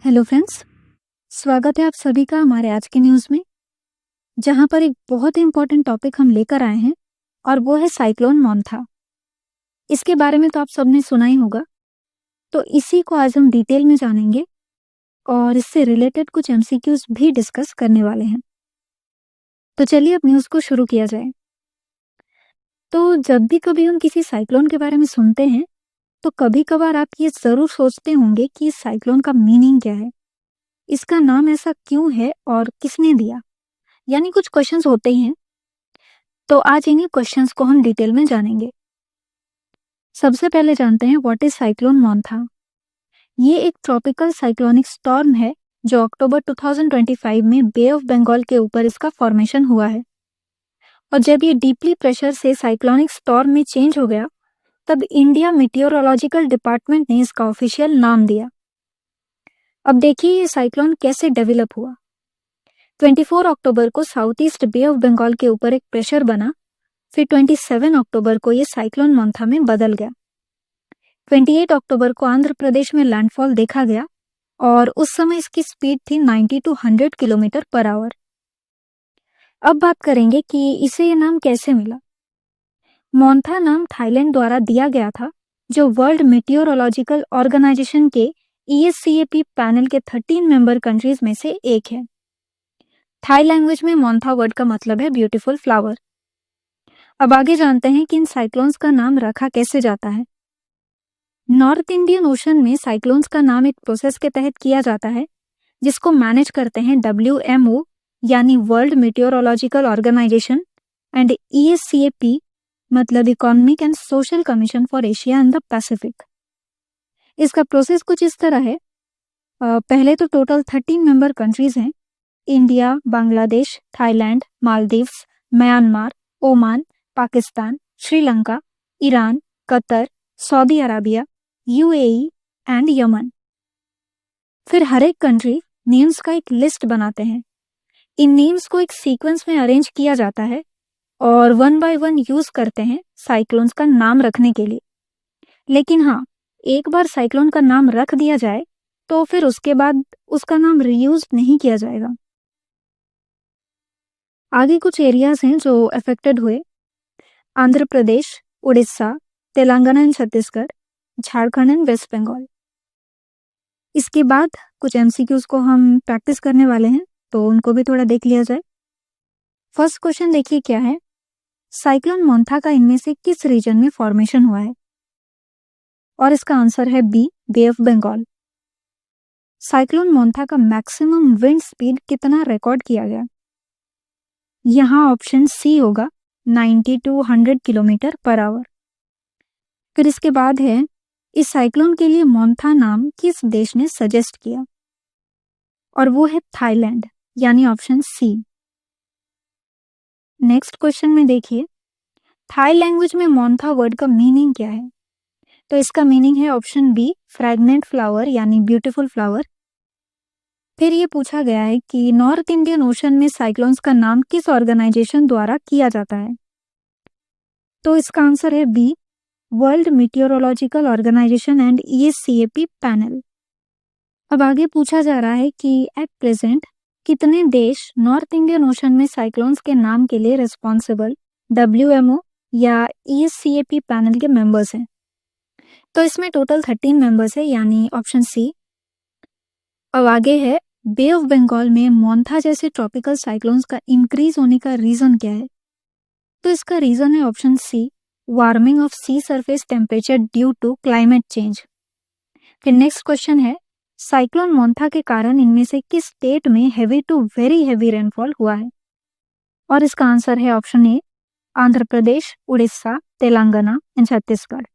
Hello friends, स्वागत है आप सभी का हमारे आज के न्यूज़ में, जहां पर एक बहुत ही इम्पोर्टेंट टॉपिक हम लेकर आए हैं और वो है साइक्लोन मोंथा। इसके बारे में तो आप सबने सुना ही होगा, तो इसी को आज हम डिटेल में जानेंगे और इससे रिलेटेड कुछ एमसीक्यूज भी डिस्कस करने वाले हैं। तो चलिए अब न्यूज़ को शुरू किया जाए। तो जब भी कभी हम किसी साइक्लोन के बारे में सुनते हैं, तो कभी कभार आप ये ज़रूर सोचते होंगे कि इस साइक्लोन का मीनिंग क्या है, इसका नाम ऐसा क्यों है और किसने दिया, यानी कुछ क्वेश्चंस होते ही हैं। तो आज इन्हीं क्वेश्चंस को हम डिटेल में जानेंगे। सबसे पहले जानते हैं व्हाट इज साइक्लोन मोंथा। ये एक ट्रॉपिकल साइक्लोनिक स्टॉर्म है जो अक्टूबर 2025 में बे ऑफ बंगाल के ऊपर इसका फॉर्मेशन हुआ है। और जब ये डीपली प्रेशर से साइक्लोनिक स्टॉर्म में चेंज हो गया, तब इंडिया मीटियोरोलॉजिकल डिपार्टमेंट ने इसका ऑफिशियल नाम दिया। अब देखिए ये साइक्लोन कैसे डेवलप हुआ। 24 अक्टूबर को south east Bay of Bengal के ऊपर एक प्रेशर बना, फिर 27 अक्टूबर को ये साइक्लोन मोंथा में बदल गया। 28 अक्टूबर को आंध्र प्रदेश में लैंडफॉल देखा गया और उस समय इसकी स्पीड थी 90 to 100 किलोमीटर पर आवर। अब बात करेंगे कि इसे ये नाम कैसे मिला। मोंथा नाम थाईलैंड द्वारा दिया गया था, जो वर्ल्ड मीटियोरोलॉजिकल ऑर्गेनाइजेशन के ESCAP पैनल के 13 मेंबर कंट्रीज में से एक है। थाई लैंग्वेज में मोंथा वर्ड का मतलब है ब्यूटीफुल फ्लावर। अब आगे जानते हैं कि इन साइक्लोन्स का नाम रखा कैसे जाता है। नॉर्थ इंडियन ओशन में साइक्लोन्स का नाम एक प्रोसेस के तहत किया जाता है, जिसको मैनेज करते हैं WMO यानी world meteorological organisation and ESCAP मतलब economic and social commission for Asia and the Pacific. इसका प्रोसेस कुछ इस तरह है। पहले तो टोटल 13 मेंबर कंट्रीज हैं: India, Bangladesh, Thailand, Maldives, Myanmar, Oman, Pakistan, Sri Lanka, Iran, Qatar, Saudi Arabia, UAE and Yemen. फिर हर एक कंट्री नेम्स का एक लिस्ट बनाते हैं। इन नेम्स को एक सीक्वेंस में अरेंज किया जाता है और वन बाय वन यूज करते हैं साइक्लोन्स का नाम रखने के लिए। लेकिन हाँ, एक बार साइक्लोन का नाम रख दिया जाए तो फिर उसके बाद उसका नाम रीयूज नहीं किया जाएगा। आगे कुछ एरियाज हैं जो अफेक्टेड हुए: आंध्र प्रदेश, उड़ीसा, तेलंगाना एंड छत्तीसगढ़, झारखंड एंड वेस्ट बंगाल। इसके बाद कुछ एमसीक्यूज को हम प्रैक्टिस करने वाले हैं, तो उनको भी थोड़ा देख लिया जाए। फर्स्ट क्वेश्चन देखिए क्या है, साइक्लोन मोंथा का इनमें से किस रीजन में फॉर्मेशन हुआ है? और इसका आंसर है B, Bay of Bengal. Cyclone Montha का मैक्सिमम विंड स्पीड कितना रिकॉर्ड किया गया? यहाँ ऑप्शन सी होगा, 90 to 100 किलोमीटर पर आवर। फिर इसके बाद है, इस साइक्लोन के लिए मोंथा नाम किस देश ने सजेस्ट किया? और वो है थाईलैंड, यानी ऑप्शन सी। नेक्स्ट क्वेश्चन में देखिए, थाई लैंग्वेज में मोंथा वर्ड का मीनिंग क्या है? तो इसका मीनिंग है ऑप्शन बी, फ्रैग्नेंट फ्लावर यानी ब्यूटीफुल फ्लावर। फिर ये पूछा गया है कि नॉर्थ इंडियन ओशन में साइक्लोन्स का नाम किस ऑर्गेनाइजेशन द्वारा किया जाता है? तो इसका आंसर है B, World meteorological organisation and ESCAP panel. अब आगे पूछा जा रहा है कि एट प्रेजेंट कितने देश नॉर्थ इंडियन ओशन में साइक्लोन्स के नाम के लिए रिस्पॉन्सिबल WMO या ESCAP पैनल के मेंबर्स हैं? तो इसमें टोटल 13 मेंबर्स है, यानी ऑप्शन सी। अब आगे है, बे ऑफ बंगाल में मोंथा जैसे ट्रॉपिकल साइक्लोन्स का इंक्रीज होने का रीजन क्या है? तो इसका रीजन है option C, warming of sea surface temperature due to climate change. फिर नेक्स्ट क्वेश्चन है, साइक्लोन मोंथा के कारण इनमें से किस स्टेट में heavy to very heavy rainfall हुआ है? और इसका आंसर है option A, Andhra Pradesh, Orissa, Telangana and Chhattisgarh.